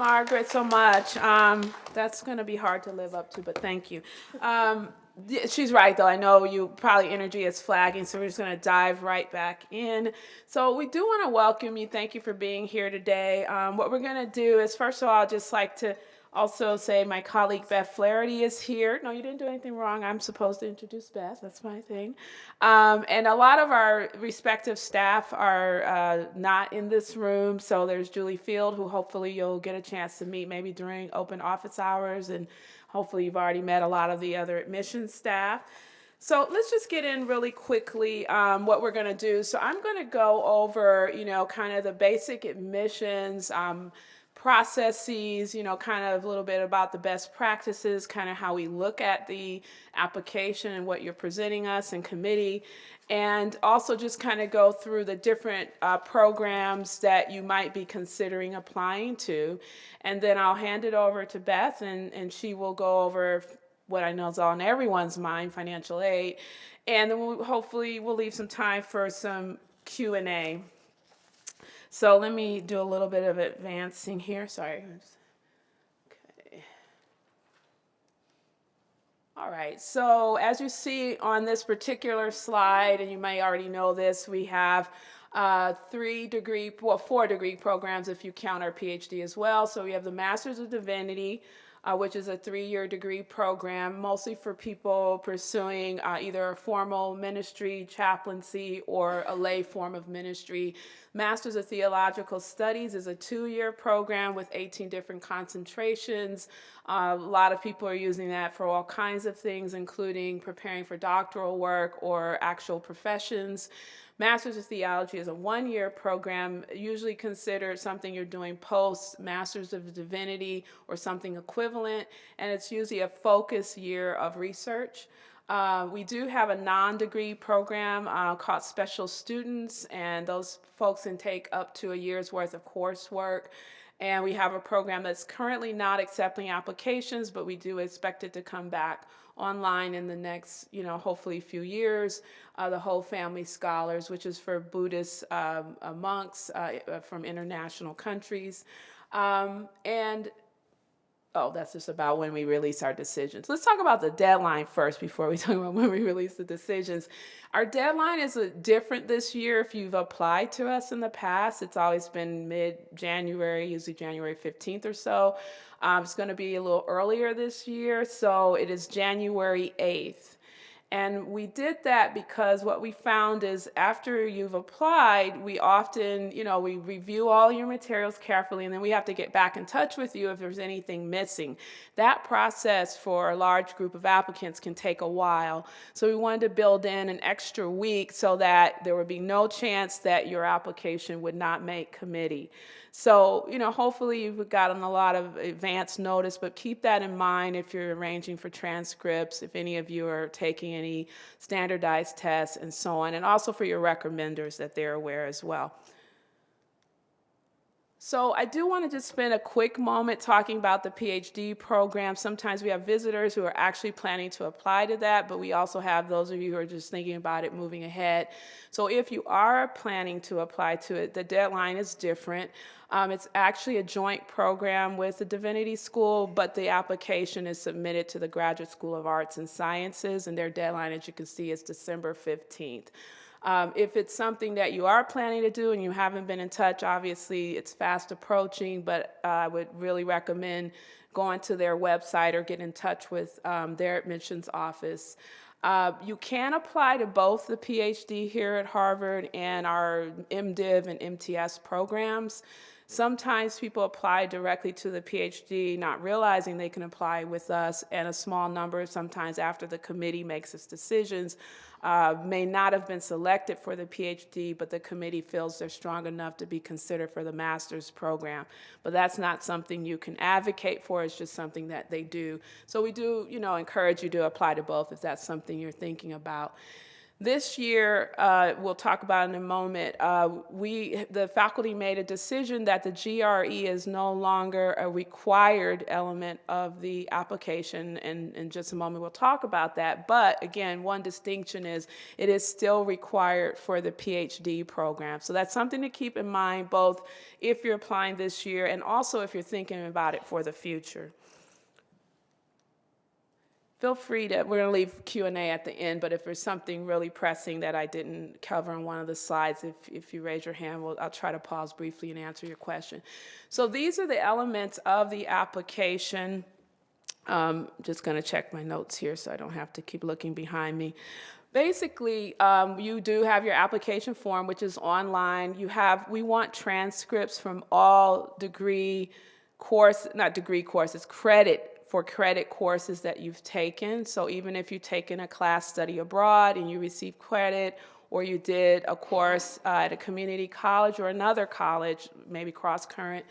Margaret, so much. That's going to be hard to live up to, but thank you. She's right, though. I know you probably energy is flagging, so we're just going to dive right back in. So we do want to welcome you. Thank you for being here today. What we're going to do is, first of all, I'd just like to also say my colleague Beth Flaherty is here. No, you didn't do anything wrong. I'm supposed to introduce Beth. That's my thing. And a lot of our respective staff are not in this room. So there's Julie Field, who hopefully you'll get a chance to meet maybe during open office hours. And hopefully you've already met a lot of the other admissions staff. So let's just get in really quickly what we're going to do. So I'm going to go over, kind of the basic admissions processes, kind of a little bit about the best practices, kind of how we look at the application and what you're presenting us in committee, and also just kind of go through the different programs that you might be considering applying to. And then I'll hand it over to Beth, and she will go over what I know is on everyone's mind, financial aid. And then hopefully we'll leave some time for some Q&A. So let me do a little bit of advancing here. Sorry. Okay. All right. So as you see on this particular slide, and you may already know this, we have 4 degree programs if you count our PhD as well. So we have the Master's of Divinity, which is a 3-year degree program, mostly for people pursuing either a formal ministry, chaplaincy, or a lay form of ministry. Master's of Theological Studies is a 2-year program with 18 different concentrations. A lot of people are using that for all kinds of things, including preparing for doctoral work or actual professions. Master's of Theology is a 1-year program, usually considered something you're doing post Master's of Divinity or something equivalent, and it's usually a focus year of research. We do have a non-degree program called Special Students, and those folks can take up to a year's worth of coursework. And we have a program that's currently not accepting applications, but we do expect it to come back online in the next, hopefully few years. The Whole Family Scholars, which is for Buddhist monks from international countries. That's just about when we release our decisions. Let's talk about the deadline first before we talk about when we release the decisions. Our deadline is different this year. If you've applied to us in the past, it's always been mid-January, usually January 15th or so. It's going to be a little earlier this year, so it is January 8th. And we did that because what we found is after you've applied, we often, we review all your materials carefully, and then we have to get back in touch with you if there's anything missing. That process for a large group of applicants can take a while. So we wanted to build in an extra week so that there would be no chance that your application would not make committee. So, hopefully you've gotten a lot of advance notice, but keep that in mind if you're arranging for transcripts, if any of you are taking any standardized tests and so on, and also for your recommenders that they're aware as well. So I do want to just spend a quick moment talking about the PhD program. Sometimes we have visitors who are actually planning to apply to that, but we also have those of you who are just thinking about it moving ahead. So if you are planning to apply to it, the deadline is different. It's actually a joint program with the Divinity School, but the application is submitted to the Graduate School of Arts and Sciences, and their deadline, as you can see, is December 15th. If it's something that you are planning to do and you haven't been in touch, obviously it's fast approaching, but I would really recommend going to their website or get in touch with their admissions office. You can apply to both the PhD here at Harvard and our MDiv and MTS programs. Sometimes people apply directly to the PhD, not realizing they can apply with us, and a small number, sometimes after the committee makes its decisions, may not have been selected for the PhD, but the committee feels they're strong enough to be considered for the master's program. But that's not something you can advocate for, it's just something that they do. So we do, encourage you to apply to both if that's something you're thinking about. This year, we'll talk about in a moment, the faculty made a decision that the GRE is no longer a required element of the application, and in just a moment we'll talk about that. But again, one distinction is it is still required for the PhD program. So that's something to keep in mind, both if you're applying this year and also if you're thinking about it for the future. Feel free to, we're going to leave Q&A at the end, but if there's something really pressing that I didn't cover on one of the slides, if you raise your hand, I'll try to pause briefly and answer your question. So these are the elements of the application. Just going to check my notes here so I don't have to keep looking behind me. Basically, you do have your application form, which is online. We want transcripts from all credit courses that you've taken. So even if you've taken a class study abroad and you receive credit, or you did a course at a community college or another college, maybe cross-current,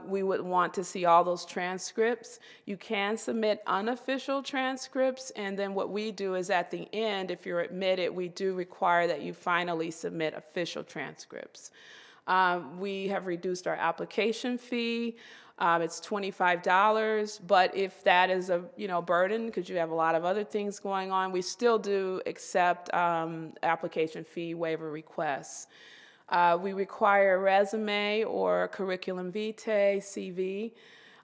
we would want to see all those transcripts. You can submit unofficial transcripts, and then what we do is at the end, if you're admitted, we do require that you finally submit official transcripts. We have reduced our application fee. It's $25, but if that is a burden because you have a lot of other things going on, we still do accept application fee waiver requests. We require a resume or curriculum vitae, CV,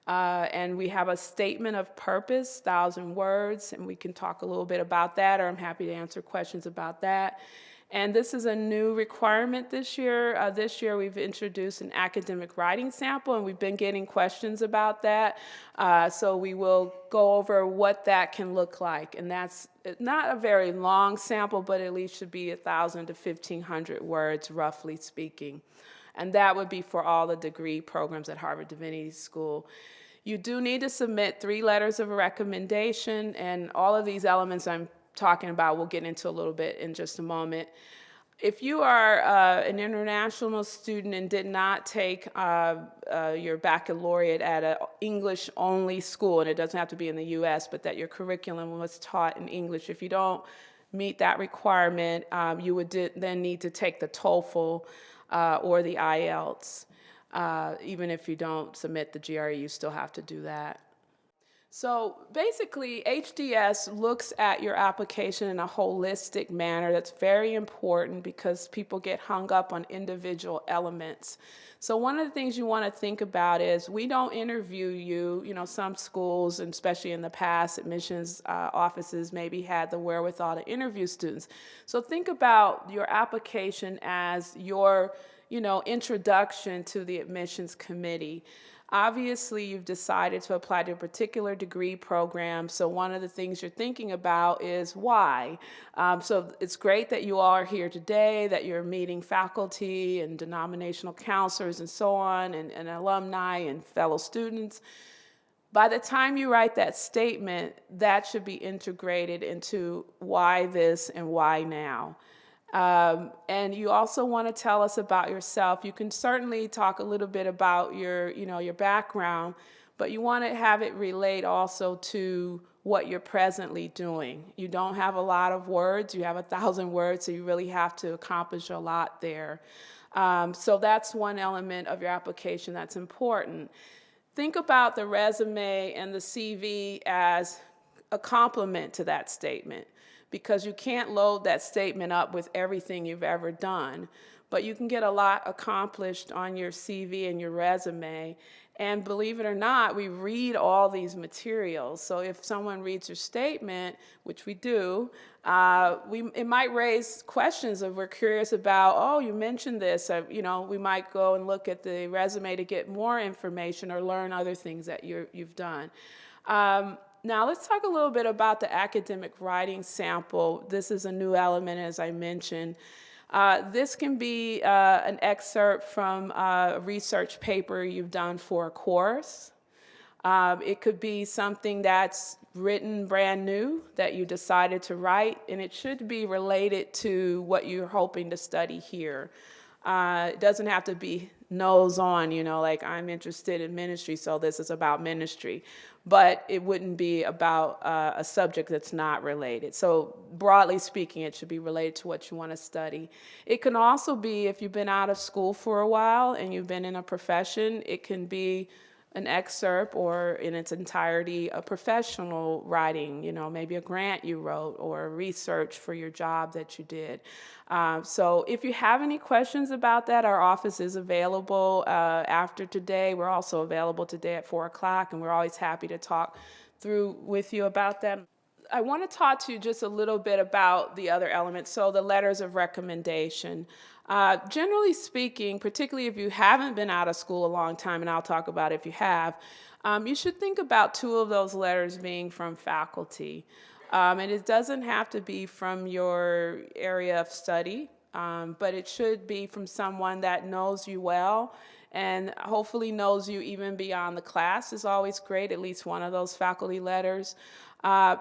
and we have a statement of purpose, 1,000 words, and we can talk a little bit about that, or I'm happy to answer questions about that. And this is a new requirement this year. This year we've introduced an academic writing sample, and we've been getting questions about that. So we will go over what that can look like. And that's not a very long sample, but at least should be 1,000 to 1,500 words, roughly speaking. And that would be for all the degree programs at Harvard Divinity School. You do need to submit 3 letters of recommendation, and all of these elements I'm talking about we'll get into a little bit in just a moment. If you are an international student and did not take your baccalaureate at an English-only school, and it doesn't have to be in the U.S., but that your curriculum was taught in English, if you don't meet that requirement, you would then need to take the TOEFL or the IELTS. Even if you don't submit the GRE, you still have to do that. So basically, HDS looks at your application in a holistic manner. That's very important because people get hung up on individual elements. So one of the things you want to think about is we don't interview you. Some schools, and especially in the past, admissions offices maybe had the wherewithal to interview students. So think about your application as your introduction to the admissions committee. Obviously, you've decided to apply to a particular degree program, so one of the things you're thinking about is why. So it's great that you all are here today, that you're meeting faculty and denominational counselors and so on, and alumni and fellow students. By the time you write that statement, that should be integrated into why this and why now. And you also want to tell us about yourself. You can certainly talk a little bit about your background, but you want to have it relate also to what you're presently doing. You don't have a lot of words. You have 1,000 words, so you really have to accomplish a lot there. So that's one element of your application that's important. Think about the resume and the CV as a complement to that statement, because you can't load that statement up with everything you've ever done, but you can get a lot accomplished on your CV and your resume. And believe it or not, we read all these materials. So if someone reads your statement, which we do, it might raise questions if we're curious about, oh, you mentioned this. We might go and look at the resume to get more information or learn other things that you've done. Now let's talk a little bit about the academic writing sample. This is a new element, as I mentioned. This can be an excerpt from a research paper you've done for a course. It could be something that's written brand new that you decided to write, and it should be related to what you're hoping to study here. It doesn't have to be nose on, like I'm interested in ministry, so this is about ministry. But it wouldn't be about a subject that's not related. So broadly speaking, it should be related to what you want to study. It can also be if you've been out of school for a while and you've been in a profession, it can be an excerpt or in its entirety a professional writing, maybe a grant you wrote or research for your job that you did. So if you have any questions about that, our office is available after today. We're also available today at 4 o'clock, and we're always happy to talk through with you about that. I want to talk to you just a little bit about the other elements. So the letters of recommendation. Generally speaking, particularly if you haven't been out of school a long time, and I'll talk about if you have, you should think about 2 of those letters being from faculty. And it doesn't have to be from your area of study, but it should be from someone that knows you well and hopefully knows you even beyond the class is always great, at least one of those faculty letters,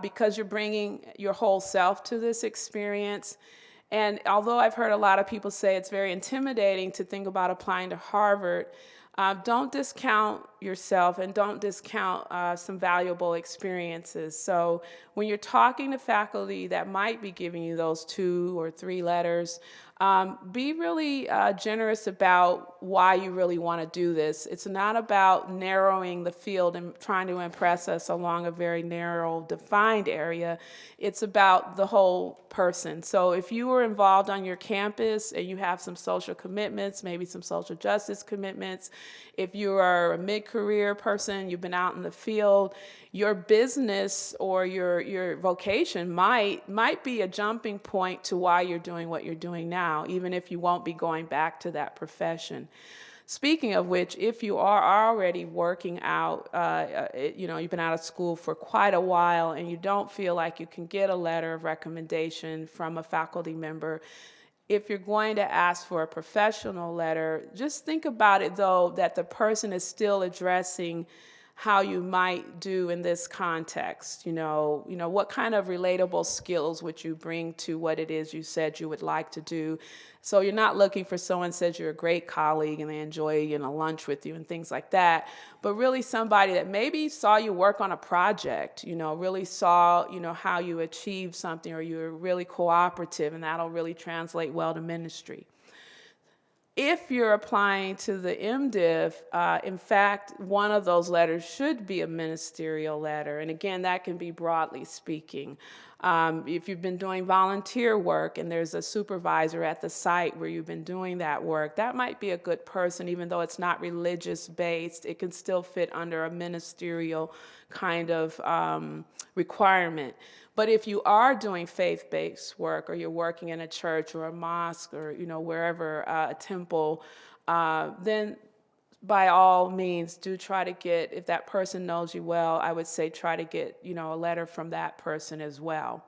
because you're bringing your whole self to this experience. And although I've heard a lot of people say it's very intimidating to think about applying to Harvard, don't discount yourself and don't discount some valuable experiences. So when you're talking to faculty that might be giving you those 2 or 3 letters, be really generous about why you really want to do this. It's not about narrowing the field and trying to impress us along a very narrow, defined area. It's about the whole person. So if you were involved on your campus and you have some social commitments, maybe some social justice commitments, if you are a mid-career person, you've been out in the field, your business or your vocation might be a jumping point to why you're doing what you're doing now, even if you won't be going back to that profession. Speaking of which, if you are already working out, you've been out of school for quite a while and you don't feel like you can get a letter of recommendation from a faculty member, if you're going to ask for a professional letter, just think about it, though, that the person is still addressing how you might do in this context. What kind of relatable skills would you bring to what it is you said you would like to do? So you're not looking for someone who says you're a great colleague and they enjoy, lunch with you and things like that, but really somebody that maybe saw you work on a project, really saw, how you achieved something, or you're really cooperative, and that'll really translate well to ministry. If you're applying to the MDiv, in fact, one of those letters should be a ministerial letter. And again, that can be broadly speaking. If you've been doing volunteer work and there's a supervisor at the site where you've been doing that work, that might be a good person, even though it's not religious-based. It can still fit under a ministerial kind of requirement. But if you are doing faith-based work, or you're working in a church or a mosque or wherever, a temple, then by all means do try to get, if that person knows you well, I would say try to get a letter from that person as well.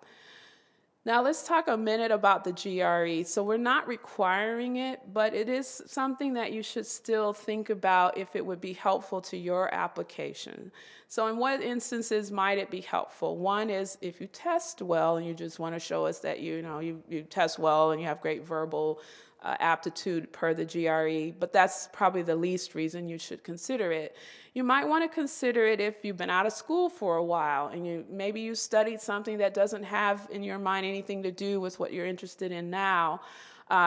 Now let's talk a minute about the GRE. So we're not requiring it, but it is something that you should still think about if it would be helpful to your application. So in what instances might it be helpful? One is if you test well and you just want to show us that you test well and you have great verbal aptitude per the GRE, but that's probably the least reason you should consider it. You might want to consider it if you've been out of school for a while and maybe you studied something that doesn't have in your mind anything to do with what you're interested in now.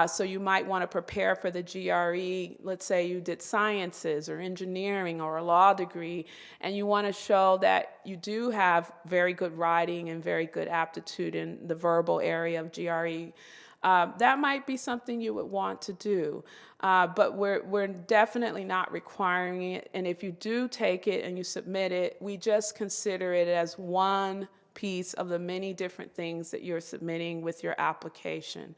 So you might want to prepare for the GRE. Let's say you did sciences or engineering or a law degree, and you want to show that you do have very good writing and very good aptitude in the verbal area of GRE. That might be something you would want to do, but we're definitely not requiring it. And if you do take it and you submit it, we just consider it as one piece of the many different things that you're submitting with your application.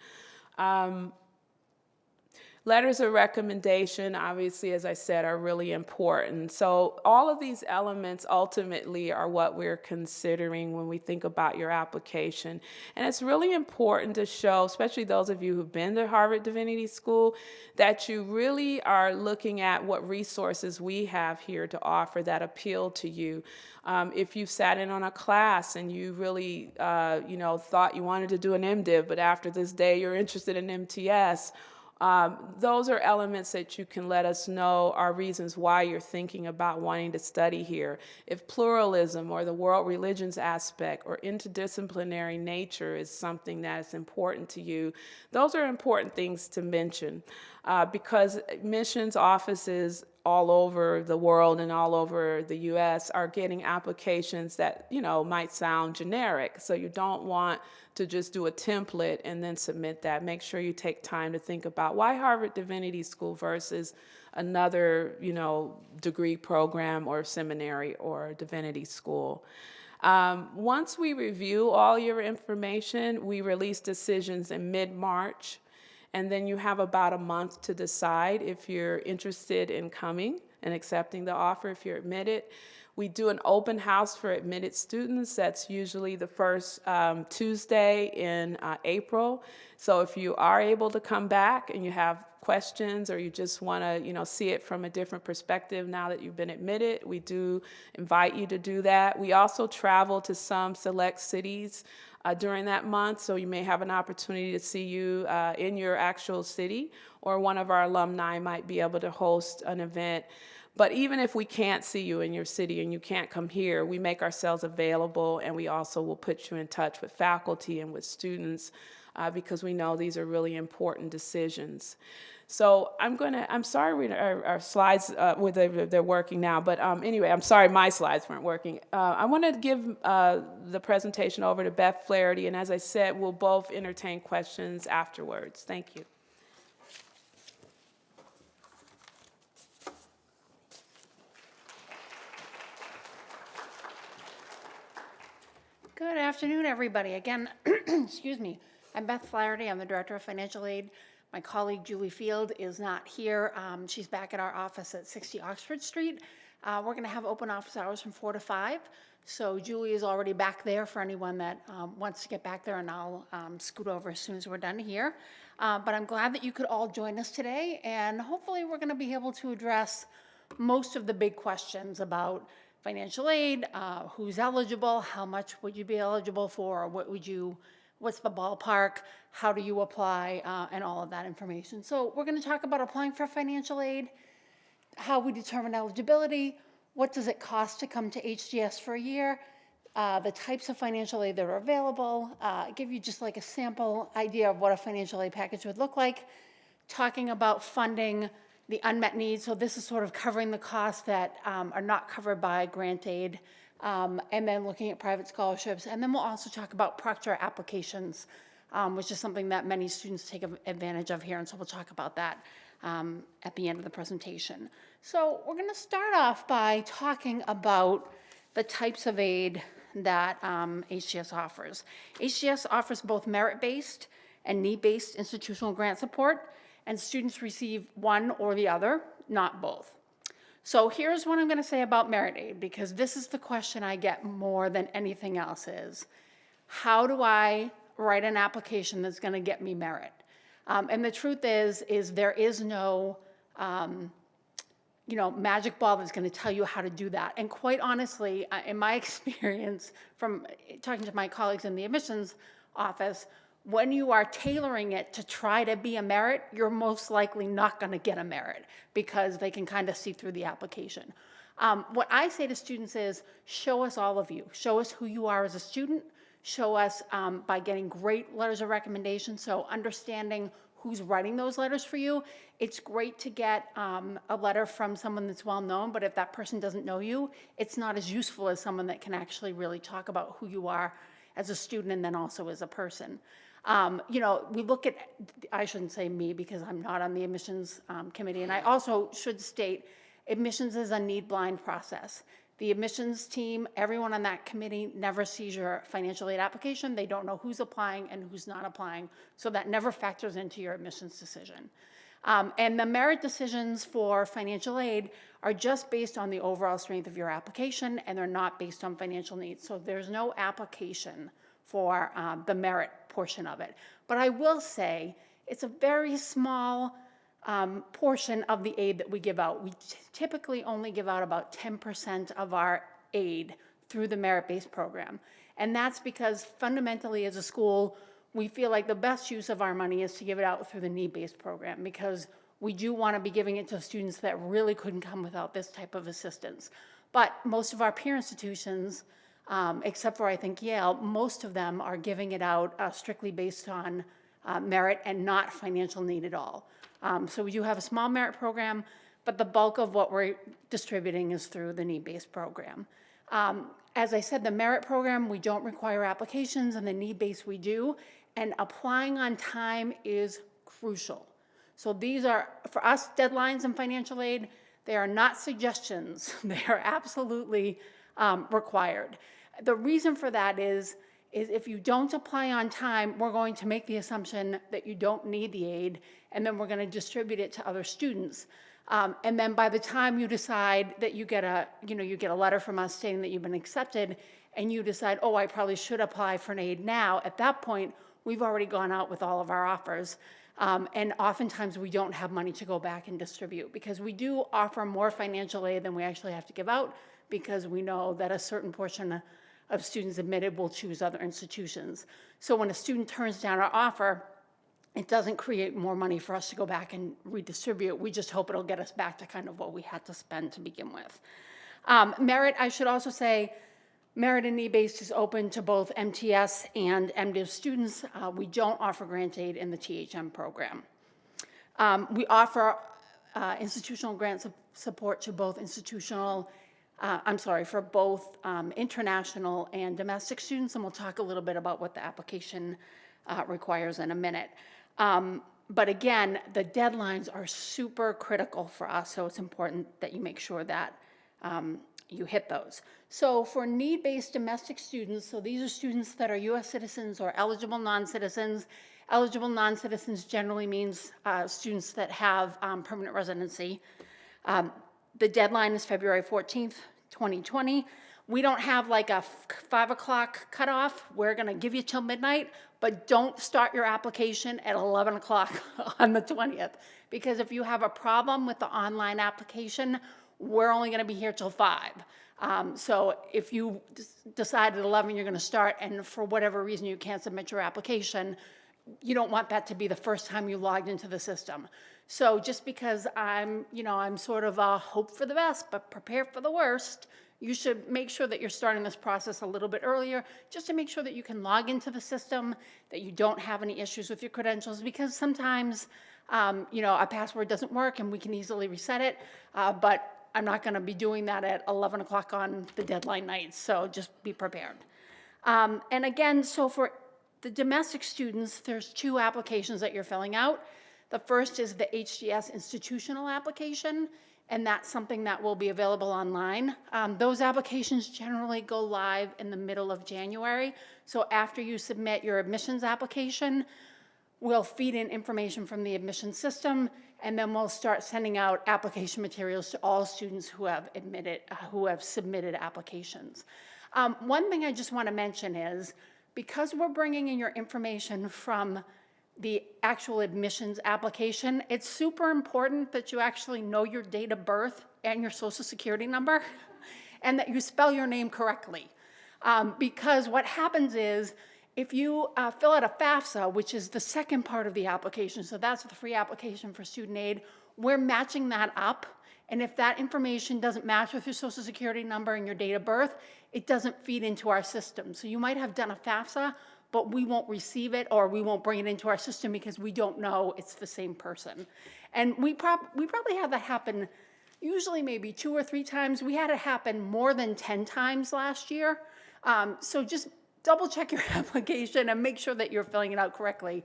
Letters of recommendation, obviously, as I said, are really important. So all of these elements ultimately are what we're considering when we think about your application. And it's really important to show, especially those of you who've been to Harvard Divinity School, that you really are looking at what resources we have here to offer that appeal to you. If you sat in on a class and you really, thought you wanted to do an MDiv, but after this day you're interested in MTS, Those are elements that you can let us know are reasons why you're thinking about wanting to study here. If pluralism or the world religions aspect or interdisciplinary nature is something that is important to you, those are important things to mention because missions offices all over the world and all over the U.S. are getting applications that, might sound generic. So you don't want to just do a template and then submit that. Make sure you take time to think about why Harvard Divinity School versus another, degree program or seminary or divinity school. Once we review all your information, we release decisions in mid-March. And then you have about a month to decide if you're interested in coming and accepting the offer if you're admitted. We do an open house for admitted students. That's usually the first Tuesday in April. So if you are able to come back and you have questions or you just want to see it from a different perspective now that you've been admitted, we do invite you to do that. We also travel to some select cities during that month, so you may have an opportunity to see you in your actual city, or one of our alumni might be able to host an event. But even if we can't see you in your city and you can't come here, we make ourselves available, and we also will put you in touch with faculty and with students because we know these are really important decisions. So I'm sorry our slides, they're working now, but anyway, I'm sorry my slides weren't working. I want to give the presentation over to Beth Flaherty, and as I said, we'll both entertain questions afterwards. Thank you. Good afternoon, everybody. Again, excuse me, I'm Beth Flaherty. I'm the Director of Financial Aid. My colleague Julie Field is not here. She's back at our office at 60 Oxford Street. We're going to have open office hours from 4 to 5. So Julie is already back there for anyone that wants to get back there, and I'll scoot over as soon as we're done here. But I'm glad that you could all join us today, and hopefully we're going to be able to address most of the big questions about financial aid, who's eligible, how much would you be eligible for, what's the ballpark, how do you apply, and all of that information. So we're going to talk about applying for financial aid, how we determine eligibility, what does it cost to come to HDS for a year, the types of financial aid that are available, give you just like a sample idea of what a financial aid package would look like, talking about funding the unmet needs. So this is sort of covering the costs that are not covered by grant aid, and then looking at private scholarships. And then we'll also talk about Proctor applications, which is something that many students take advantage of here. And so we'll talk about that at the end of the presentation. So we're going to start off by talking about the types of aid that HGS offers. HGS offers both merit-based and need-based institutional grant support, and students receive one or the other, not both. So here's what I'm going to say about merit aid, because this is the question I get more than anything else is, how do I write an application that's going to get me merit? And the truth is there is no magic ball that's going to tell you how to do that. And quite honestly, in my experience from talking to my colleagues in the admissions office, when you are tailoring it to try to be a merit, you're most likely not going to get a merit because they can kind of see through the application. What I say to students is, show us all of you. Show us who you are as a student. Show us by getting great letters of recommendation, so understanding who's writing those letters for you. It's great to get a letter from someone that's well known, but if that person doesn't know you, it's not as useful as someone that can actually really talk about who you are as a student and then also as a person. We look at, I shouldn't say me because I'm not on the admissions committee, and I also should state admissions is a need-blind process. The admissions team, everyone on that committee never sees your financial aid application. They don't know who's applying and who's not applying, so that never factors into your admissions decision. And the merit decisions for financial aid are just based on the overall strength of your application, and they're not based on financial needs. So there's no application for the merit portion of it. But I will say it's a very small portion of the aid that we give out. We typically only give out about 10% of our aid through the merit-based program. And that's because fundamentally as a school, we feel like the best use of our money is to give it out through the need-based program, because we do want to be giving it to students that really couldn't come without this type of assistance. But most of our peer institutions, except for I think Yale, most of them are giving it out strictly based on merit and not financial need at all. So we do have a small merit program, but the bulk of what we're distributing is through the need-based program. As I said, the merit program, we don't require applications, and the need-based we do, and applying on time is crucial. So these are, for us, deadlines in financial aid. They are not suggestions. They are absolutely required. The reason for that is if you don't apply on time, we're going to make the assumption that you don't need the aid, and then we're going to distribute it to other students. And then by the time you decide that you get a letter from us stating that you've been accepted, and you decide, oh, I probably should apply for an aid now, at that point, we've already gone out with all of our offers. And oftentimes we don't have money to go back and distribute, because we do offer more financial aid than we actually have to give out, because we know that a certain portion of students admitted will choose other institutions. So when a student turns down our offer, it doesn't create more money for us to go back and redistribute. We just hope it'll get us back to kind of what we had to spend to begin with. Merit, I should also say, merit and need-based is open to both MTS and MDiv students. We don't offer grant aid in the THM program. We offer institutional grant support to both for both international and domestic students, and we'll talk a little bit about what the application requires in a minute. But again, the deadlines are super critical for us, so it's important that you make sure that you hit those. So for need-based domestic students, so these are students that are U.S. citizens or eligible non-citizens. Eligible non-citizens generally means students that have permanent residency. The deadline is February 14th, 2020. We don't have like a 5 o'clock cutoff. We're going to give you till midnight, but don't start your application at 11 o'clock on the 20th, because if you have a problem with the online application, we're only going to be here till 5. So if you decide at 11 you're going to start, and for whatever reason you can't submit your application, you don't want that to be the first time you logged into the system. So just because I'm sort of hope for the best but prepare for the worst, you should make sure that you're starting this process a little bit earlier, just to make sure that you can log into the system, that you don't have any issues with your credentials, because sometimes a password doesn't work and we can easily reset it, but I'm not going to be doing that at 11 o'clock on the deadline night, so just be prepared. And again, so for the domestic students, there's 2 applications that you're filling out. The first is the HDS institutional application, and that's something that will be available online. Those applications generally go live in the middle of January. So after you submit your admissions application, we'll feed in information from the admission system, and then we'll start sending out application materials to all students who have submitted applications. One thing I just want to mention is, because we're bringing in your information from the actual admissions application, it's super important that you actually know your date of birth and your social security number, and that you spell your name correctly. Because what happens is, if you fill out a FAFSA, which is the second part of the application, so that's the free application for student aid, we're matching that up. And if that information doesn't match with your social security number and your date of birth, it doesn't feed into our system. So you might have done a FAFSA, but we won't receive it, or we won't bring it into our system because we don't know it's the same person. And we probably have that happen usually maybe 2 or 3 times. We had it happen more than 10 times last year. So just double check your application and make sure that you're filling it out correctly.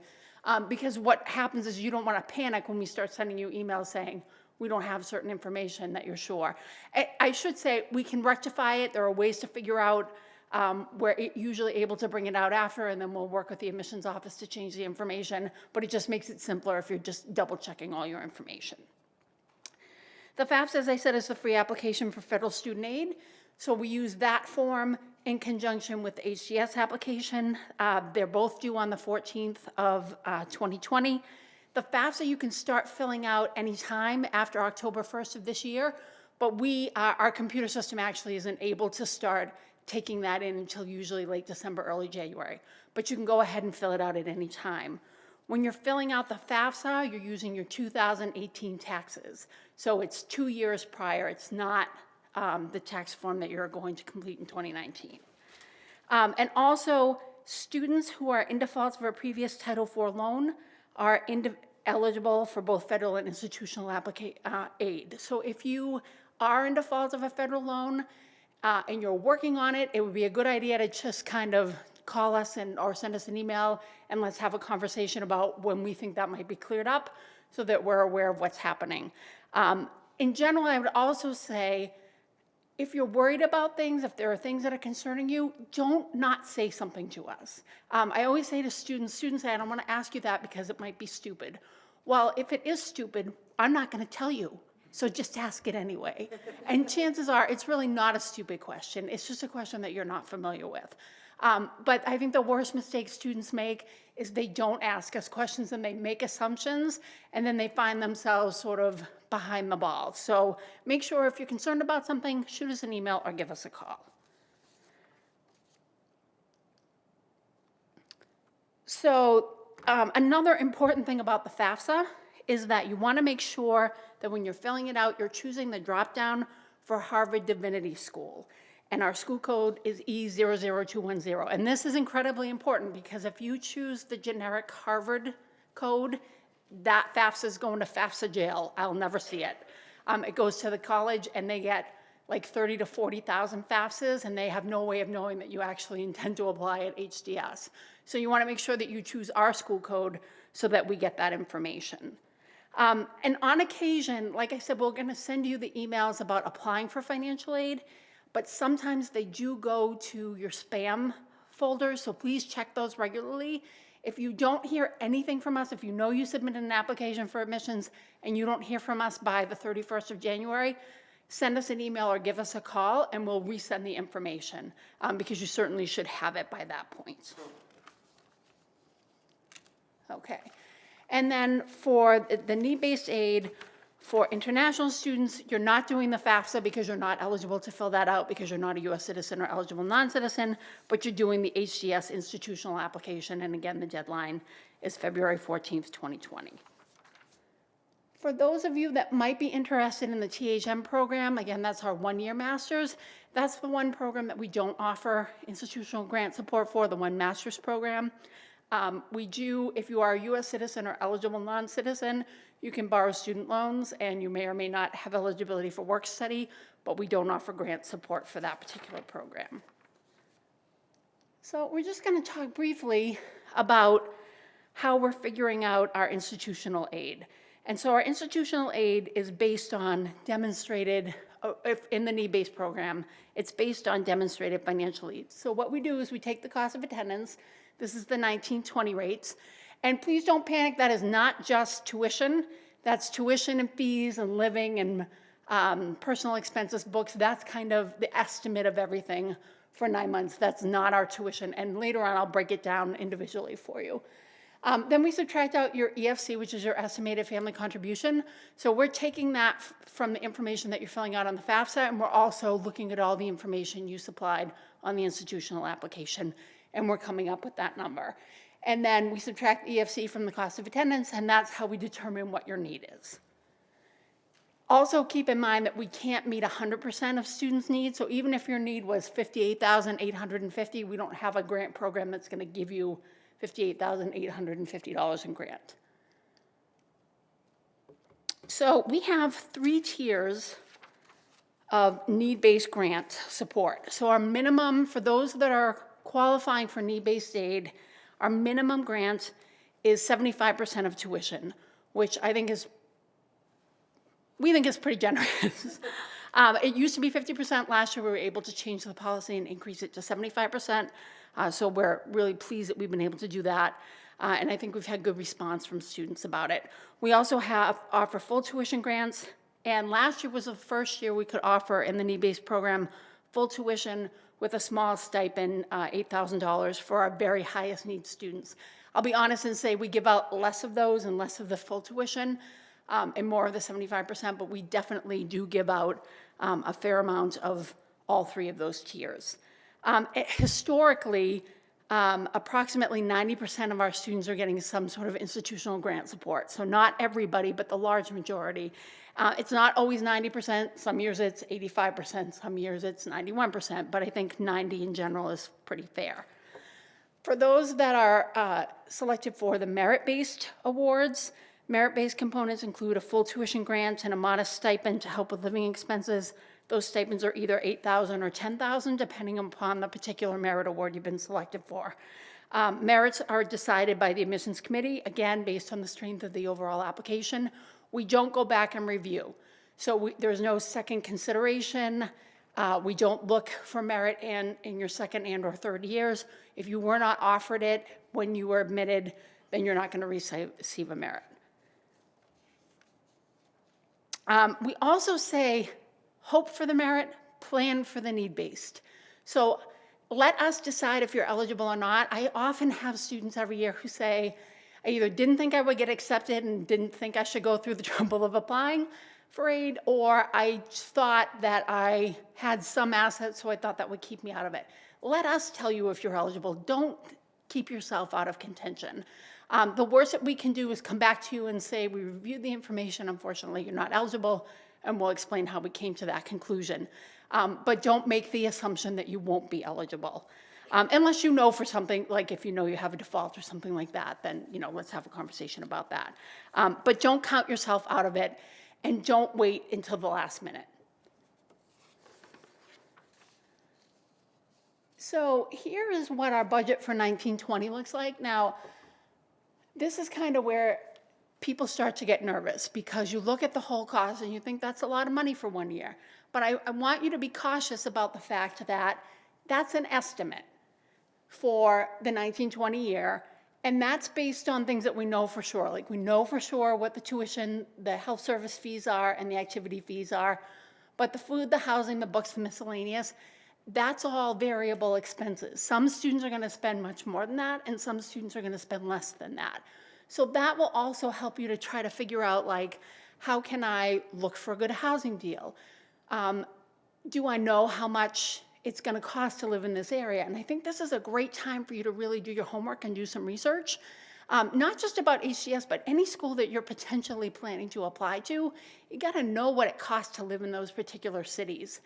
Because what happens is you don't want to panic when we start sending you emails saying, we don't have certain information that you're sure. I should say we can rectify it. There are ways to figure out we're usually able to bring it out after, and then we'll work with the admissions office to change the information, but it just makes it simpler if you're just double checking all your information. The FAFSA, as I said, is the free application for federal student aid. So we use that form in conjunction with the HDS application. They're both due on the 14th of 2020. The FAFSA you can start filling out anytime after October 1st of this year, but our computer system actually isn't able to start taking that in until usually late December, early January. But you can go ahead and fill it out at any time. When you're filling out the FAFSA, you're using your 2018 taxes. So it's 2 years prior. It's not the tax form that you're going to complete in 2019. And also, students who are in default for a previous Title IV loan are eligible for both federal and institutional aid. So if you are in default of a federal loan and you're working on it, it would be a good idea to just kind of call us or send us an email, and let's have a conversation about when we think that might be cleared up so that we're aware of what's happening. In general, I would also say, if you're worried about things, if there are things that are concerning you, don't not say something to us. I always say to students say, I don't want to ask you that because it might be stupid. Well, if it is stupid, I'm not going to tell you. So just ask it anyway. And chances are it's really not a stupid question. It's just a question that you're not familiar with. But I think the worst mistake students make is they don't ask us questions and they make assumptions, and then they find themselves sort of behind the ball. So make sure if you're concerned about something, shoot us an email or give us a call. So another important thing about the FAFSA is that you want to make sure that when you're filling it out, you're choosing the drop-down for Harvard Divinity School. And our school code is E00210. And this is incredibly important because if you choose the generic Harvard code, that FAFSA is going to FAFSA jail. I'll never see it. It goes to the college and they get like 30 to 40,000 FAFSAs, and they have no way of knowing that you actually intend to apply at HDS. So you want to make sure that you choose our school code so that we get that information. And on occasion, like I said, we're going to send you the emails about applying for financial aid, but sometimes they do go to your spam folders, so please check those regularly. If you don't hear anything from us, if you know you submitted an application for admissions and you don't hear from us by the 31st of January, send us an email or give us a call and we'll resend the information because you certainly should have it by that point. Okay. And then for the need-based aid for international students, you're not doing the FAFSA because you're not eligible to fill that out because you're not a U.S. citizen or eligible non-citizen, but you're doing the HDS institutional application, and again, the deadline is February 14th, 2020. For those of you that might be interested in the THM program, again, that's our one-year master's. That's the one program that we don't offer institutional grant support for, the one master's program. We do, if you are a U.S. citizen or eligible non-citizen, you can borrow student loans, and you may or may not have eligibility for work study, but we don't offer grant support for that particular program. So we're just going to talk briefly about how we're figuring out our institutional aid. And so our institutional aid is based on demonstrated, if in the need-based program, it's based on demonstrated financial aid. So what we do is we take the cost of attendance. This is the 1920 rates. And please don't panic, that is not just tuition. That's tuition and fees and living and personal expenses, books. That's kind of the estimate of everything for 9 months. That's not our tuition. And later on, I'll break it down individually for you. Then we subtract out your EFC, which is your estimated family contribution. So we're taking that from the information that you're filling out on the FAFSA, and we're also looking at all the information you supplied on the institutional application, and we're coming up with that number. And then we subtract EFC from the cost of attendance, and that's how we determine what your need is. Also keep in mind that we can't meet 100% of students' needs, so even if your need was $58,850, we don't have a grant program that's going to give you $58,850 in grant. So we have 3 tiers of need-based grant support. So our minimum, for those that are qualifying for need-based aid, our minimum grant is 75% of tuition, which we think is pretty generous. It used to be 50%. Last year, we were able to change the policy and increase it to 75%. So we're really pleased that we've been able to do that. And I think we've had good response from students about it. We also offer full tuition grants. And last year was the first year we could offer in the need-based program full tuition with a small stipend, $8,000 for our very highest need students. I'll be honest and say we give out less of those and less of the full tuition and more of the 75%, but we definitely do give out a fair amount of all 3 of those tiers. Historically, approximately 90% of our students are getting some sort of institutional grant support. So not everybody, but the large majority. It's not always 90%. Some years it's 85%. Some years it's 91%. But I think 90 in general is pretty fair. For those that are selected for the merit-based awards, merit-based components include a full tuition grant and a modest stipend to help with living expenses. Those stipends are either $8,000 or $10,000, depending upon the particular merit award you've been selected for. Merits are decided by the admissions committee, again, based on the strength of the overall application. We don't go back and review. So there's no second consideration. We don't look for merit in your second and or third years. If you were not offered it when you were admitted, then you're not going to receive a merit. We also say, hope for the merit, plan for the need-based. So let us decide if you're eligible or not. I often have students every year who say, I either didn't think I would get accepted and didn't think I should go through the trouble of applying for aid, or I thought that I had some assets, so I thought that would keep me out of it. Let us tell you if you're eligible. Don't keep yourself out of contention. The worst that we can do is come back to you and say, we reviewed the information, unfortunately, you're not eligible, and we'll explain how we came to that conclusion. But don't make the assumption that you won't be eligible. Unless you know for something, like if you know you have a default or something like that, then let's have a conversation about that. But don't count yourself out of it, and don't wait until the last minute. So here is what our budget for 1920 looks like. Now, this is kind of where people start to get nervous, because you look at the whole cost and you think that's a lot of money for 1 year. But I want you to be cautious about the fact that that's an estimate for the 1920 year, and that's based on things that we know for sure. Like, we know for sure what the tuition, the health service fees are, and the activity fees are. But the food, the housing, the books, the miscellaneous, that's all variable expenses. Some students are going to spend much more than that, and some students are going to spend less than that. So that will also help you to try to figure out, like, how can I look for a good housing deal? Do I know how much it's going to cost to live in this area? And I think this is a great time for you to really do your homework and do some research. Not just about HCS, but any school that you're potentially planning to apply to. You got to know what it costs to live in those particular cities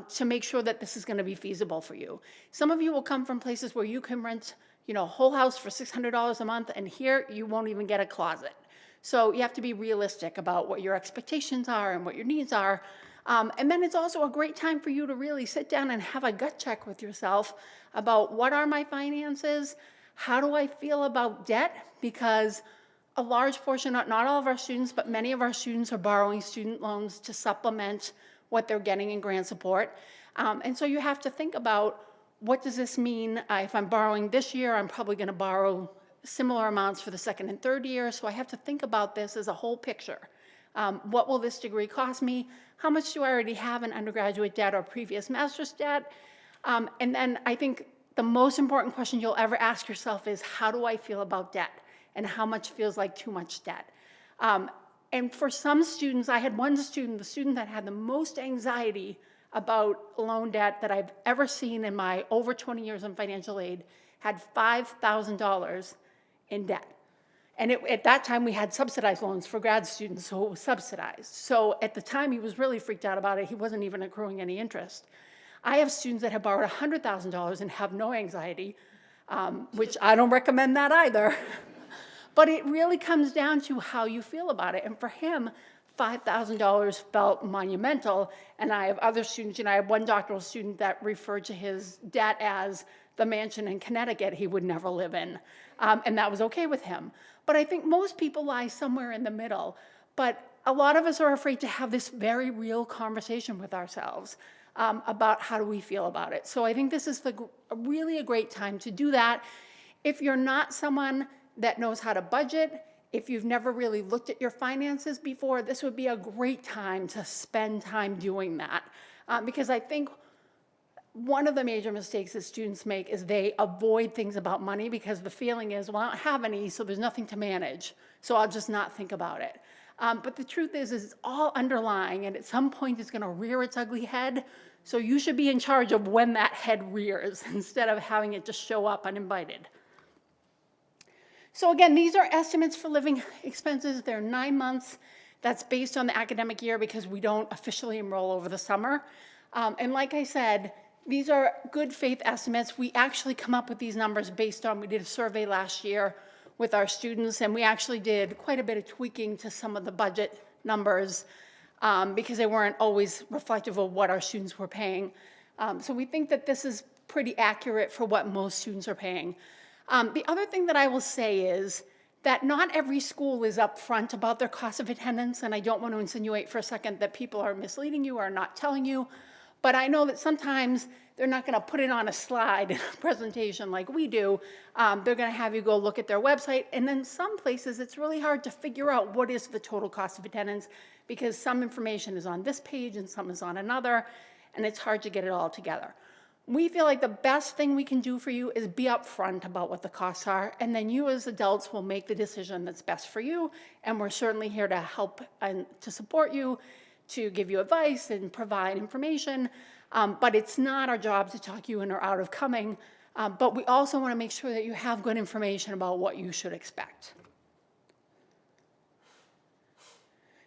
to make sure that this is going to be feasible for you. Some of you will come from places where you can rent a whole house for $600 a month, and here you won't even get a closet. So you have to be realistic about what your expectations are and what your needs are. And then it's also a great time for you to really sit down and have a gut check with yourself about, what are my finances? How do I feel about debt? Because a large portion, not all of our students, but many of our students are borrowing student loans to supplement what they're getting in grant support. And so you have to think about, what does this mean? If I'm borrowing this year, I'm probably going to borrow similar amounts for the second and third year. So I have to think about this as a whole picture. What will this degree cost me? How much do I already have in undergraduate debt or previous master's debt? And then I think the most important question you'll ever ask yourself is, how do I feel about debt? And how much feels like too much debt? And for some students, I had one student, the student that had the most anxiety about loan debt that I've ever seen in my over 20 years in financial aid, had $5,000 in debt. And at that time, we had subsidized loans for grad students, so it was subsidized. So at the time, he was really freaked out about it. He wasn't even accruing any interest. I have students that have borrowed $100,000 and have no anxiety, which I don't recommend that either. But it really comes down to how you feel about it. And for him, $5,000 felt monumental. And I have other students, I have one doctoral student that referred to his debt as the mansion in Connecticut he would never live in. And that was okay with him. But I think most people lie somewhere in the middle. But a lot of us are afraid to have this very real conversation with ourselves about how do we feel about it. So I think this is really a great time to do that. If you're not someone that knows how to budget, if you've never really looked at your finances before, this would be a great time to spend time doing that. Because I think one of the major mistakes that students make is they avoid things about money because the feeling is, well, I don't have any, so there's nothing to manage, so I'll just not think about it. But the truth is it's all underlying, and at some point it's going to rear its ugly head. So you should be in charge of when that head rears instead of having it just show up uninvited. So again, these are estimates for living expenses. They're 9 months. That's based on the academic year because we don't officially enroll over the summer. And like I said, these are good faith estimates. We actually come up with these numbers based on, we did a survey last year with our students, and we actually did quite a bit of tweaking to some of the budget numbers because they weren't always reflective of what our students were paying. So we think that this is pretty accurate for what most students are paying. The other thing that I will say is that not every school is upfront about their cost of attendance, and I don't want to insinuate for a second that people are misleading you or not telling you, but I know that sometimes they're not going to put it on a slide in a presentation like we do. They're going to have you go look at their website, and then some places it's really hard to figure out what is the total cost of attendance because some information is on this page and some is on another, and it's hard to get it all together. We feel like the best thing we can do for you is be upfront about what the costs are, and then you as adults will make the decision that's best for you, and we're certainly here to help and to support you, to give you advice and provide information, but it's not our job to talk you in or out of coming, but we also want to make sure that you have good information about what you should expect.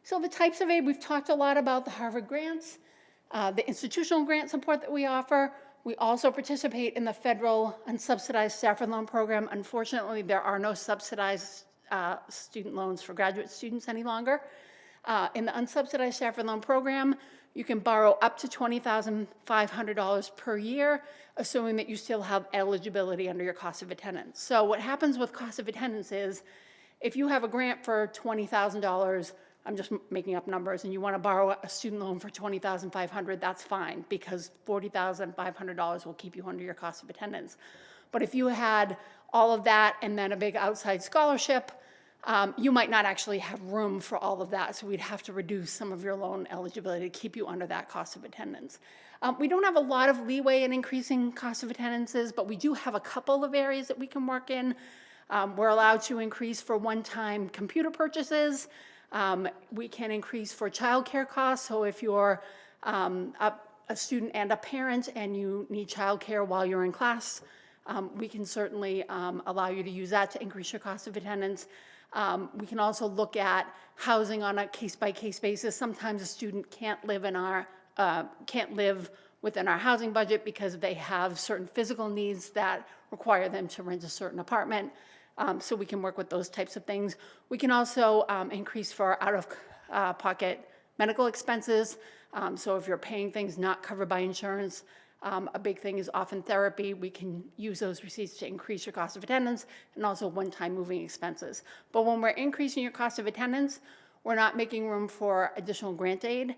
So the types of aid, we've talked a lot about the Harvard grants, the institutional grant support that we offer. We also participate in the federal unsubsidized Stafford loan program. Unfortunately, there are no subsidized student loans for graduate students any longer. In the unsubsidized Stafford loan program, you can borrow up to $20,500 per year, assuming that you still have eligibility under your cost of attendance. So what happens with cost of attendance is, if you have a grant for $20,000, I'm just making up numbers, and you want to borrow a student loan for $20,500, that's fine, because $40,500 will keep you under your cost of attendance. But if you had all of that and then a big outside scholarship, you might not actually have room for all of that, so we'd have to reduce some of your loan eligibility to keep you under that cost of attendance. We don't have a lot of leeway in increasing cost of attendances, but we do have a couple of areas that we can work in. We're allowed to increase for one-time computer purchases. We can increase for childcare costs, so if you're a student and a parent and you need childcare while you're in class, we can certainly allow you to use that to increase your cost of attendance. We can also look at housing on a case-by-case basis. Sometimes a student can't live within our housing budget because they have certain physical needs that require them to rent a certain apartment. So we can work with those types of things. We can also increase for out-of-pocket medical expenses. So if you're paying things not covered by insurance, a big thing is often therapy. We can use those receipts to increase your cost of attendance and also one-time moving expenses. But when we're increasing your cost of attendance, we're not making room for additional grant aid.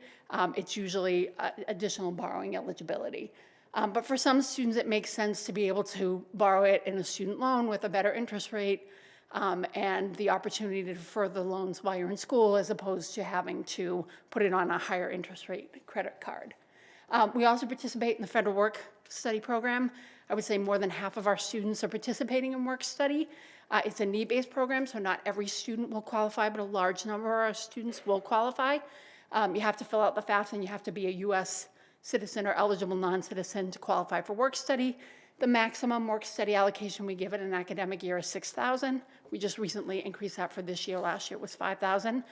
It's usually additional borrowing eligibility. But for some students, it makes sense to be able to borrow it in a student loan with a better interest rate and the opportunity to defer the loans while you're in school as opposed to having to put it on a higher interest rate credit card. We also participate in the federal work study program. I would say more than half of our students are participating in work study. It's a need-based program, so not every student will qualify, but a large number of our students will qualify. You have to fill out the FAFSA and you have to be a U.S. citizen or eligible non-citizen to qualify for work study. The maximum work study allocation we give in an academic year is $6,000. We just recently increased that for this year. Last year it was $5,000.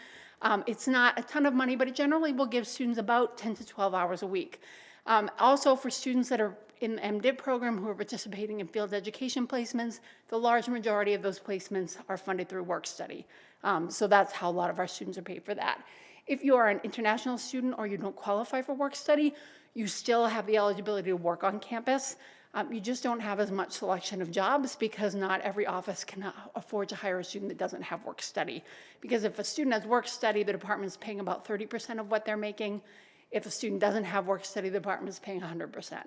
It's not a ton of money, but it generally will give students about 10 to 12 hours a week. Also for students that are in the MDiv program who are participating in field education placements, the large majority of those placements are funded through work study. So that's how a lot of our students are paid for that. If you are an international student or you don't qualify for work study, you still have the eligibility to work on campus. You just don't have as much selection of jobs because not every office can afford to hire a student that doesn't have work study. Because if a student has work study, the department's paying about 30% of what they're making. If a student doesn't have work study, the department's paying 100%.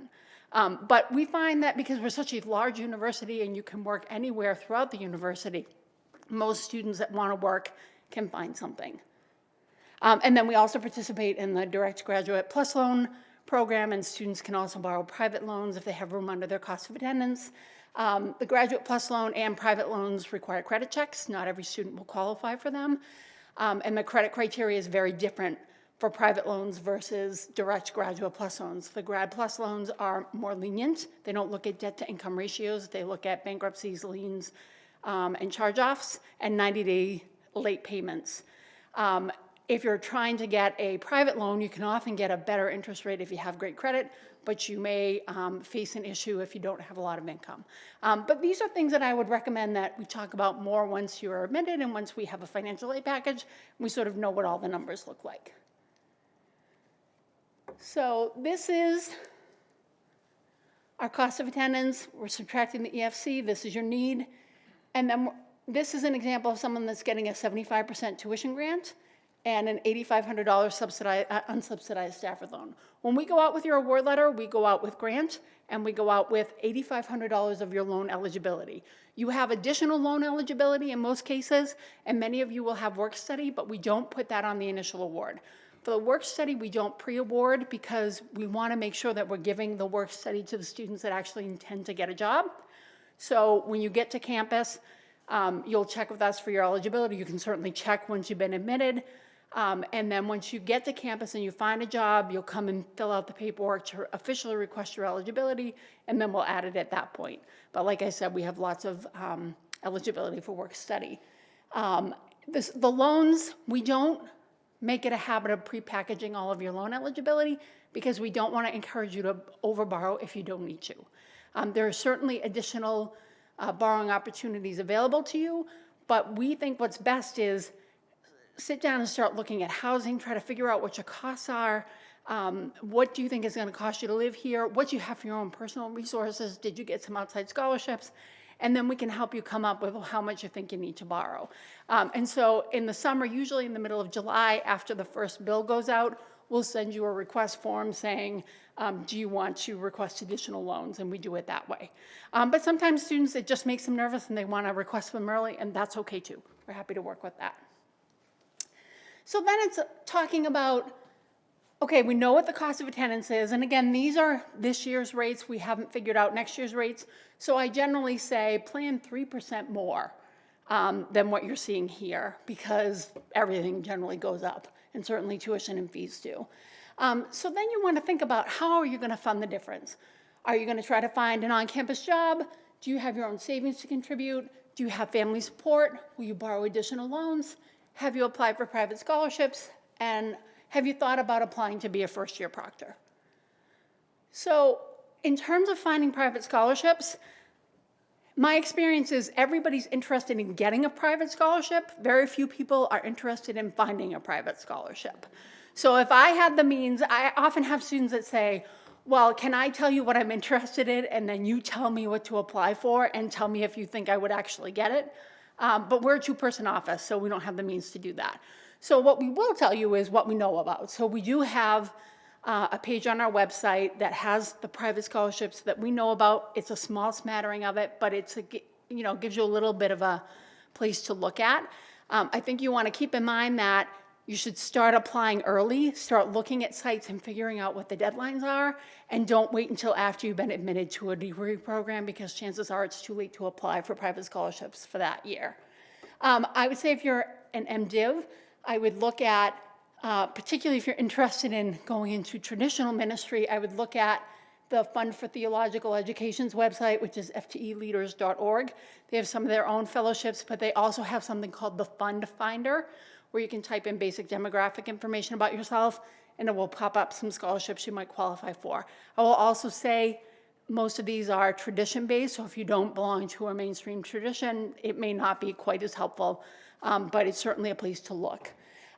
But we find that because we're such a large university and you can work anywhere throughout the university, most students that want to work can find something. And then we also participate in the Direct Graduate Plus Loan program, and students can also borrow private loans if they have room under their cost of attendance. The Graduate Plus Loan and private loans require credit checks. Not every student will qualify for them. And the credit criteria is very different for private loans versus direct Graduate Plus loans. The Grad Plus loans are more lenient. They don't look at debt to income ratios. They look at bankruptcies, liens, and charge-offs, and 90-day late payments. If you're trying to get a private loan, you can often get a better interest rate if you have great credit, but you may face an issue if you don't have a lot of income. But these are things that I would recommend that we talk about more once you're admitted and once we have a financial aid package, we sort of know what all the numbers look like. So this is our cost of attendance. We're subtracting the EFC. This is your need. And then this is an example of someone that's getting a 75% tuition grant and an $8,500 unsubsidized Stafford loan. When we go out with your award letter, we go out with grant, and we go out with $8,500 of your loan eligibility. You have additional loan eligibility in most cases, and many of you will have work study, but we don't put that on the initial award. For the work study, we don't pre-award because we want to make sure that we're giving the work study to the students that actually intend to get a job. So when you get to campus, you'll check with us for your eligibility. You can certainly check once you've been admitted. And then once you get to campus and you find a job, you'll come and fill out the paperwork to officially request your eligibility, and then we'll add it at that point. But like I said, we have lots of eligibility for work study. The loans, we don't make it a habit of pre-packaging all of your loan eligibility because we don't want to encourage you to overborrow if you don't need to. There are certainly additional borrowing opportunities available to you, but we think what's best is sit down and start looking at housing, try to figure out what your costs are, what do you think is going to cost you to live here, what do you have for your own personal resources, did you get some outside scholarships, and then we can help you come up with how much you think you need to borrow. And so in the summer, usually in the middle of July, after the first bill goes out, we'll send you a request form saying, do you want to request additional loans? And we do it that way. But sometimes students, it just makes them nervous and they want to request them early, and that's okay too. We're happy to work with that. So then it's talking about, okay, we know what the cost of attendance is. And again, these are this year's rates. We haven't figured out next year's rates. So I generally say plan 3% more than what you're seeing here because everything generally goes up, and certainly tuition and fees do. So then you want to think about how are you going to fund the difference? Are you going to try to find an on-campus job? Do you have your own savings to contribute? Do you have family support? Will you borrow additional loans? Have you applied for private scholarships? And have you thought about applying to be a first-year proctor? So in terms of finding private scholarships, my experience is everybody's interested in getting a private scholarship. Very few people are interested in finding a private scholarship. So if I had the means, I often have students that say, well, can I tell you what I'm interested in, and then you tell me what to apply for and tell me if you think I would actually get it? But we're a two-person office, so we don't have the means to do that. So what we will tell you is what we know about. So we do have a page on our website that has the private scholarships that we know about. It's a small smattering of it, but it's gives you a little bit of a place to look at. I think you want to keep in mind that you should start applying early, start looking at sites and figuring out what the deadlines are, and don't wait until after you've been admitted to a degree program because chances are it's too late to apply for private scholarships for that year. I would say if you're an MDiv, I would look at, particularly if you're interested in going into traditional ministry, I would look at the Fund for Theological Education's website, which is fteleaders.org. They have some of their own fellowships, but they also have something called the Fund Finder, where you can type in basic demographic information about yourself, and it will pop up some scholarships you might qualify for. I will also say most of these are tradition-based, so if you don't belong to a mainstream tradition, it may not be quite as helpful, but it's certainly a place to look.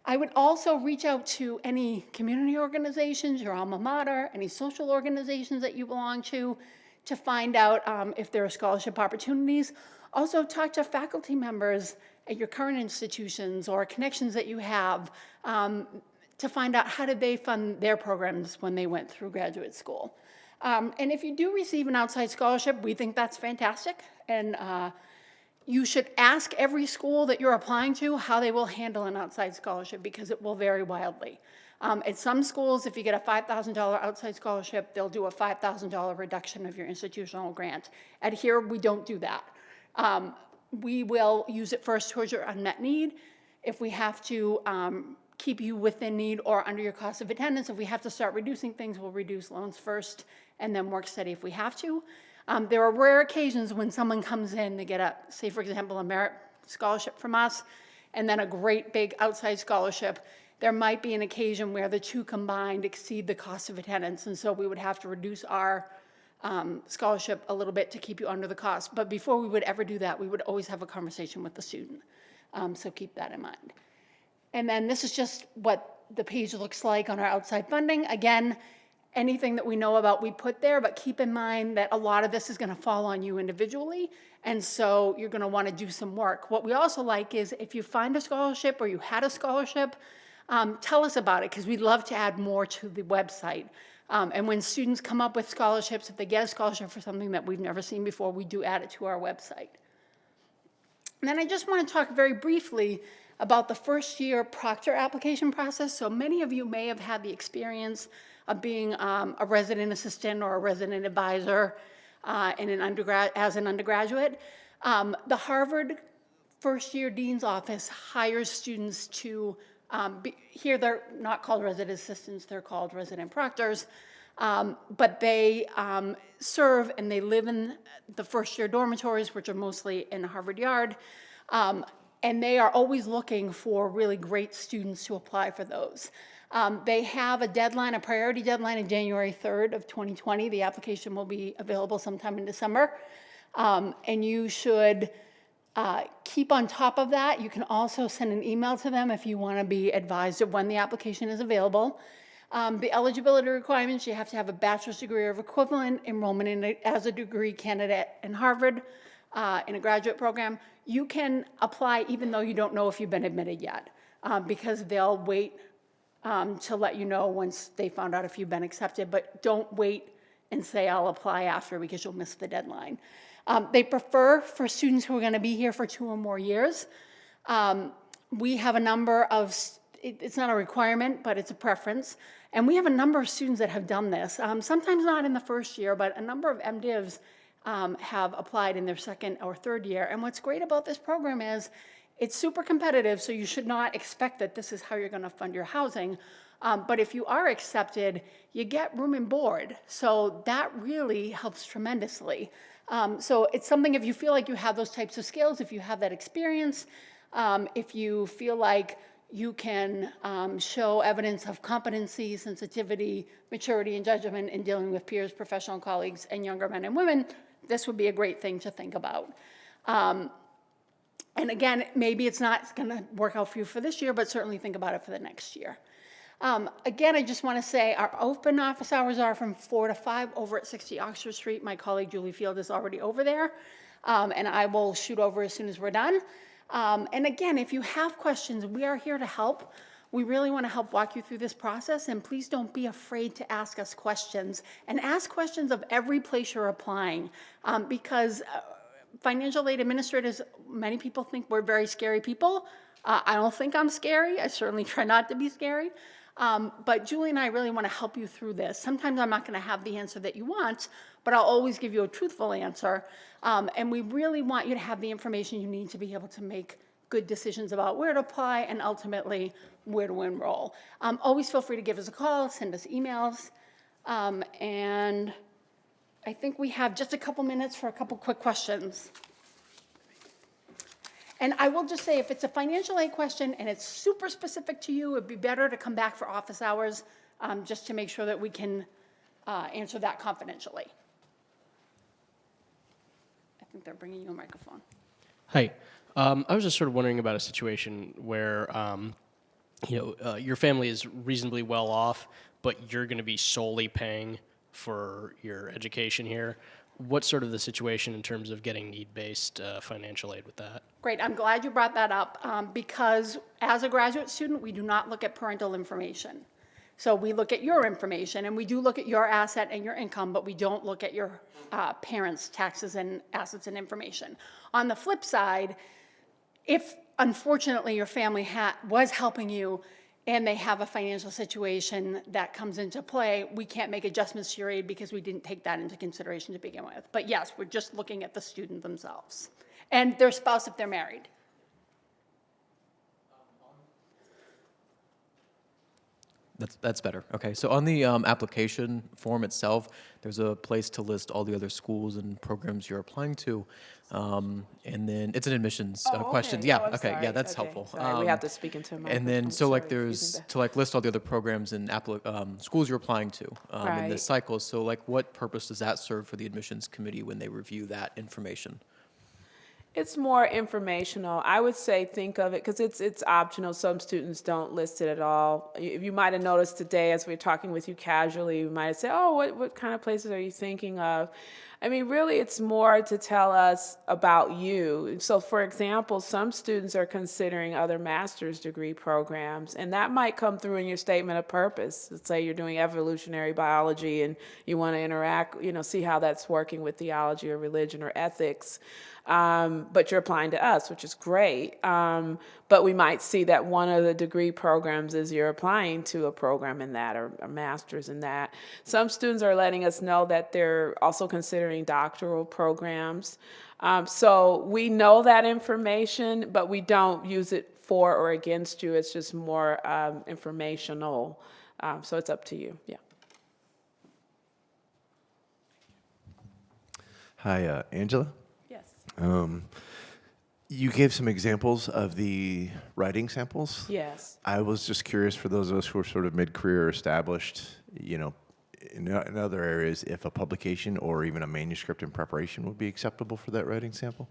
I would also reach out to any community organizations, your alma mater, any social organizations that you belong to find out if there are scholarship opportunities. Also talk to faculty members at your current institutions or connections that you have to find out how did they fund their programs when they went through graduate school. And if you do receive an outside scholarship, we think that's fantastic. And you should ask every school that you're applying to how they will handle an outside scholarship because it will vary wildly. At some schools, if you get a $5,000 outside scholarship, they'll do a $5,000 reduction of your institutional grant. At here, we don't do that. We will use it first towards your unmet need. If we have to keep you within need or under your cost of attendance. If we have to start reducing things, we'll reduce loans first and then work steady if we have to. There are rare occasions when someone comes in, they get say for example, a merit scholarship from us, and then a great big outside scholarship. There might be an occasion where the two combined exceed the cost of attendance, and so we would have to reduce our scholarship a little bit to keep you under the cost. But before we would ever do that, we would always have a conversation with the student. So keep that in mind. And then this is just what the page looks like on our outside funding. Again, anything that we know about, we put there, but keep in mind that a lot of this is going to fall on you individually, and so you're going to want to do some work. What we also like is if you find a scholarship or you had a scholarship, tell us about it, because we'd love to add more to the website. And when students come up with scholarships, if they get a scholarship for something that we've never seen before, we do add it to our website. And then I just want to talk very briefly about the first year Proctor application process. So many of you may have had the experience of being a resident assistant or a resident advisor as an undergraduate. The Harvard first year dean's office hires students to here they're not called resident assistants, they're called resident proctors, but they serve and they live in the first year dormitories, which are mostly in Harvard Yard, and they are always looking for really great students to apply for those. They have a deadline, a priority deadline of January 3rd of 2020. The application will be available sometime in December, and you should keep on top of that. You can also send an email to them if you want to be advised of when the application is available. The eligibility requirements, you have to have a bachelor's degree or equivalent, enrollment as a degree candidate in Harvard in a graduate program. You can apply even though you don't know if you've been admitted yet, because they'll wait to let you know once they found out if you've been accepted, but don't wait and say I'll apply after, because you'll miss the deadline. They prefer for students who are going to be here for 2 or more years. We have a number of, it's not a requirement, but it's a preference. And we have a number of students that have done this, sometimes not in the first year, but a number of MDivs have applied in their second or third year. And what's great about this program is it's super competitive, so you should not expect that this is how you're going to fund your housing. But if you are accepted, you get room and board. So that really helps tremendously. So it's something, if you feel like you have those types of skills, if you have that experience, if you feel like you can show evidence of competency, sensitivity, maturity, and judgment in dealing with peers, professional colleagues, and younger men and women, this would be a great thing to think about. And again, maybe it's not going to work out for you for this year, but certainly think about it for the next year. Again, I just want to say our open office hours are from 4 to 5 over at 60 Oxford Street. My colleague Julie Field is already over there, and I will shoot over as soon as we're done. And again, if you have questions, we are here to help. We really want to help walk you through this process, and please don't be afraid to ask us questions, and ask questions of every place you're applying, because financial aid administrators, many people think we're very scary people. I don't think I'm scary. I certainly try not to be scary. But Julie and I really want to help you through this. Sometimes I'm not going to have the answer that you want, but I'll always give you a truthful answer. And we really want you to have the information you need to be able to make good decisions about where to apply and ultimately where to enroll. Always feel free to give us a call, send us emails. And I think we have just a couple minutes for a couple quick questions. And I will just say, if it's a financial aid question and it's super specific to you, it'd be better to come back for office hours just to make sure that we can answer that confidentially. I think they're bringing you a microphone. Hi. I was just sort of wondering about a situation where, your family is reasonably well off, but you're going to be solely paying for your education here. What's sort of the situation in terms of getting need-based financial aid with that? Great. I'm glad you brought that up because as a graduate student, we do not look at parental information. So we look at your information, and we do look at your asset and your income, but we don't look at your parents' taxes and assets and information. On the flip side, if unfortunately your family was helping you and they have a financial situation that comes into play, we can't make adjustments to your aid because we didn't take that into consideration to begin with. But yes, we're just looking at the student themselves and their spouse if they're married. That's better. Okay, so on the application form itself, there's a place to list all the other schools and programs you're applying to, and then it's an admissions question. Okay. Yeah, Oh, I'm okay, yeah, sorry. that's Okay, helpful. sorry. We have to speak into a And microphone. then so like Sorry, excuse there's me, to like list all the other programs and schools you're applying to in this Right. cycle. So like, what purpose does that serve for the admissions committee when they review that information? It's more informational. I would say think of it because it's optional. Some students don't list it at all. You might have noticed today as we were talking with you casually, you might have said, "Oh, what kind of places are you thinking of?" I mean, really, it's more to tell us about you. So, for example, some students are considering other master's degree programs, and that might come through in your statement of purpose. Let's say you're doing evolutionary biology and you want to interact, see how that's working with theology or religion or ethics. But you're applying to us, which is great. But we might see that one of the degree programs is you're applying to a program in that or a master's in that. Some students are letting us know that they're also considering doctoral programs. So we know that information, but we don't use it for or against you. It's just more informational. So it's up to you. Yeah. Hi, Angela. Yes. You gave some examples of the writing samples. Yes. I was just curious for those of us who are sort of mid-career or established, in other areas, if a publication or even a manuscript in preparation would be acceptable for that writing sample.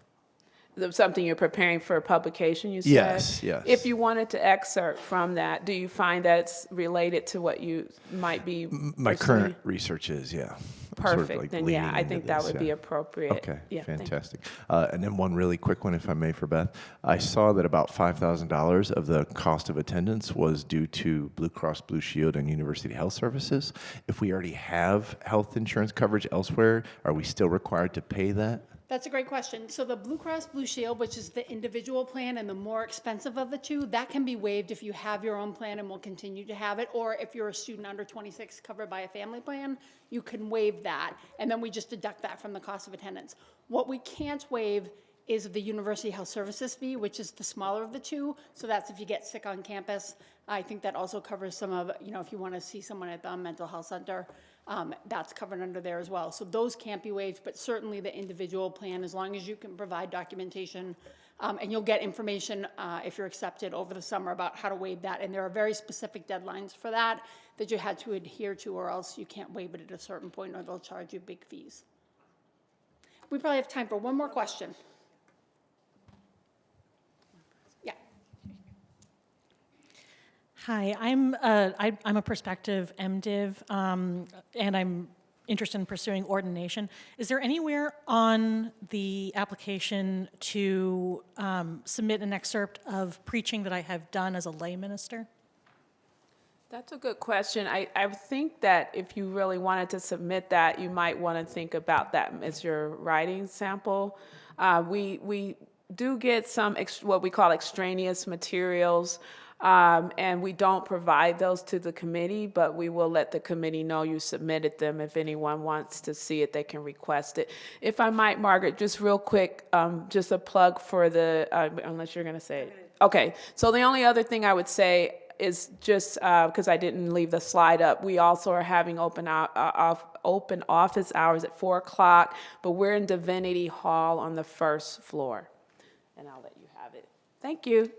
Something you're preparing for publication, you said? Yes, yes. If you wanted to excerpt from that, do you find that it's related to what you might be My pursuing? current research is, yeah. Perfect. Then yeah, leaning I into think that this, would be yeah. appropriate. Okay, Yeah, thank you. fantastic. And then one really quick one, if I may, for Beth. I saw that about $5,000 of the cost of attendance was due to Blue Cross Blue Shield and University Health Services. If we already have health insurance coverage elsewhere, are we still required to pay that? That's a great question. So the Blue Cross Blue Shield, which is the individual plan and the more expensive of the two, that can be waived if you have your own plan and will continue to have it. Or if you're a student under 26 covered by a family plan, you can waive that. And then we just deduct that from the cost of attendance. What we can't waive is the University Health Services fee, which is the smaller of the two. So that's if you get sick on campus. I think that also covers some of, if you want to see someone at the mental health center, that's covered under there as well. So those can't be waived, but certainly the individual plan, as long as you can provide documentation, and you'll get information if you're accepted over the summer about how to waive that. And there are very specific deadlines for that you had to adhere to, or else you can't waive it at a certain point or they'll charge you big fees. We probably have time for one more question. Yeah. Hi, I'm a prospective MDiv, and I'm interested in pursuing ordination. Is there anywhere on the application to submit an excerpt of preaching that I have done as a lay minister? That's a good question. I think that if you really wanted to submit that, you might want to think about that as your writing sample. We do get some what we call extraneous materials, and we don't provide those to the committee, but we will let the committee know you submitted them. If anyone wants to see it, they can request it. If I might, Margaret, just real quick, just a plug for the, unless you're going to say it. Okay, so the only other thing I would say is just because I didn't leave the slide up, we also are having open office hours at 4 o'clock, but we're in Divinity Hall on the first floor. And I'll let you have it. Thank you.